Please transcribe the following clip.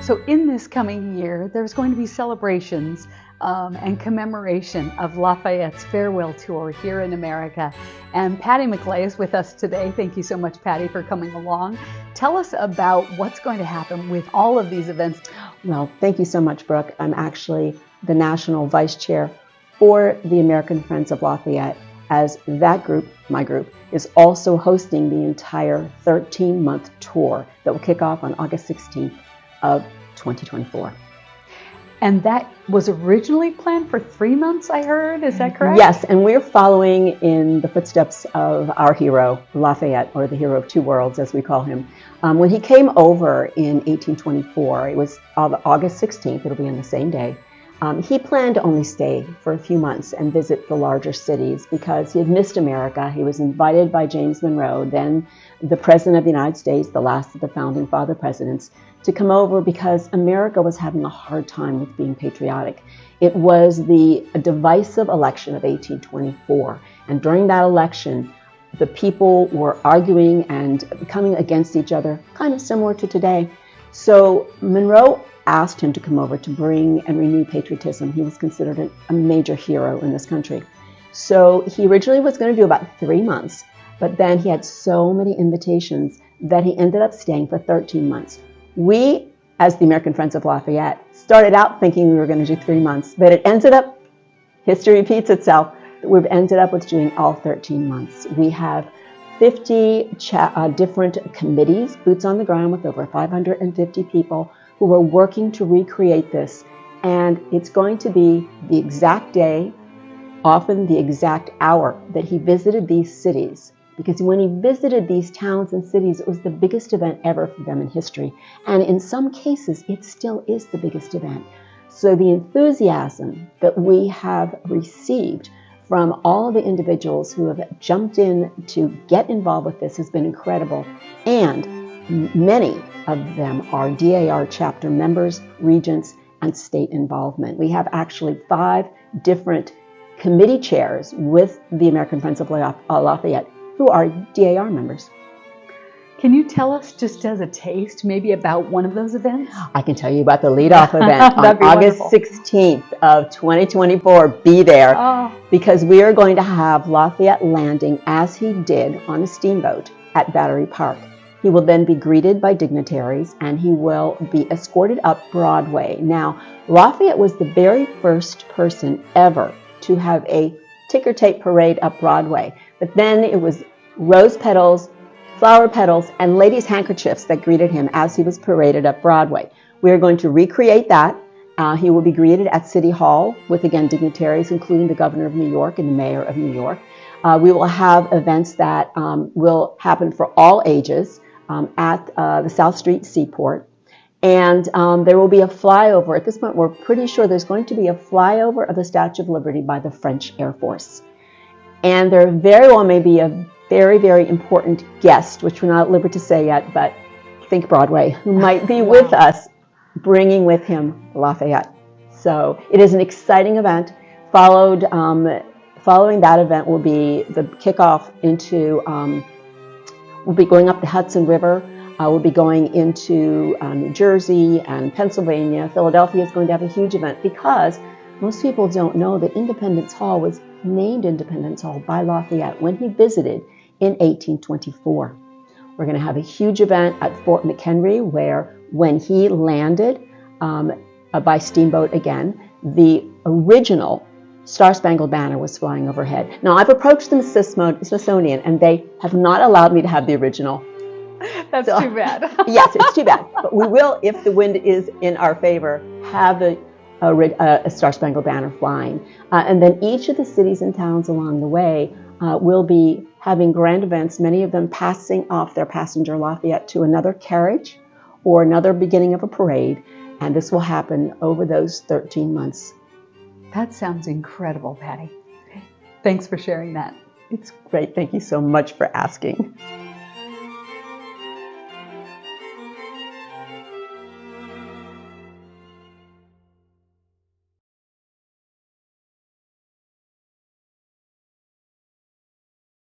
So in this coming year, there's going to be celebrations and commemoration of Lafayette's farewell tour here in America. And Patty Maclay is with us today. Thank you so much, Patty, for coming along. Tell us about what's going to happen with all of these events. Well, thank you so much, Brooke. I'm actually the National Vice Chair for the American Friends of Lafayette, as that group, my group, is also hosting the entire 13-month tour that will kick off on August 16th of 2024. And that was originally planned for 3 months, I heard. Is that correct? Yes, and we're following in the footsteps of our hero, Lafayette, or the hero of two worlds, as we call him. When he came over in 1824, it was August 16th, it'll be on the same day. He planned to only stay for a few months and visit the larger cities because he had missed America. He was invited by James Monroe, then the President of the United States, the last of the founding father presidents, to come over because America was having a hard time with being patriotic. It was the divisive election of 1824, and during that election, the people were arguing and coming against each other, kind of similar to today. So Monroe asked him to come over to bring and renew patriotism. He was considered a major hero in this country. So he originally was going to do about 3 months, but then he had so many invitations that he ended up staying for 13 months. We, as the American Friends of Lafayette, started out thinking we were going to do 3 months, but it ended up, history repeats itself, we've ended up with doing all 13 months. We have 50 different committees, boots on the ground with over 550 people who are working to recreate this. And it's going to be the exact day, often the exact hour that he visited these cities. Because when he visited these towns and cities, it was the biggest event ever for them in history. And in some cases, it still is the biggest event. So the enthusiasm that we have received from all of the individuals who have jumped in to get involved with this has been incredible. And many of them are DAR chapter members, regents, and state involvement. We have actually 5 different committee chairs with the American Friends of Lafayette who are DAR members. Can you tell us, just as a taste, maybe about one of those events? I can tell you about the leadoff event on August wonderful. 16th of 2024. Be there, because we are going to have Lafayette landing as he did on a steamboat at Battery Park. He will then be greeted by dignitaries, and he will be escorted up Broadway. Now, Lafayette was the very first person ever to have a ticker tape parade up Broadway. But then it was rose petals, flower petals, and ladies' handkerchiefs that greeted him as he was paraded up Broadway. We are going to recreate that. He will be greeted at City Hall with, again, dignitaries, including the governor of New York and the mayor of New York. We will have events that will happen for all ages at the South Street Seaport. And there will be a flyover. At this point, we're pretty sure there's going to be a flyover of the Statue of Liberty by the French Air Force. And there very well may be a very, very important guest, which we're not at liberty to say yet, but think Broadway, who might be with us, bringing with him Lafayette. So it is an exciting event. Following that event will be the kickoff into, we'll be going up the Hudson River. We'll be going into New Jersey and Pennsylvania. Philadelphia is going to have a huge event because most people don't know that Independence Hall was named Independence Hall by Lafayette when he visited in 1824. We're going to have a huge event at Fort McHenry where when he landed by steamboat again, the original Star-Spangled Banner was flying overhead. Now, I've approached the Smithsonian and they have not allowed me to have the original. That's too bad. Yes, it's too bad. But we will, if the wind is in our favor, have a Star-Spangled Banner flying. And then each of the cities and towns along the way will be having grand events, many of them passing off their passenger Lafayette to another carriage or another beginning of a parade. And this will happen over those 13 months. That sounds incredible, Patty. Thanks for sharing that. It's great. Thank you so much for asking.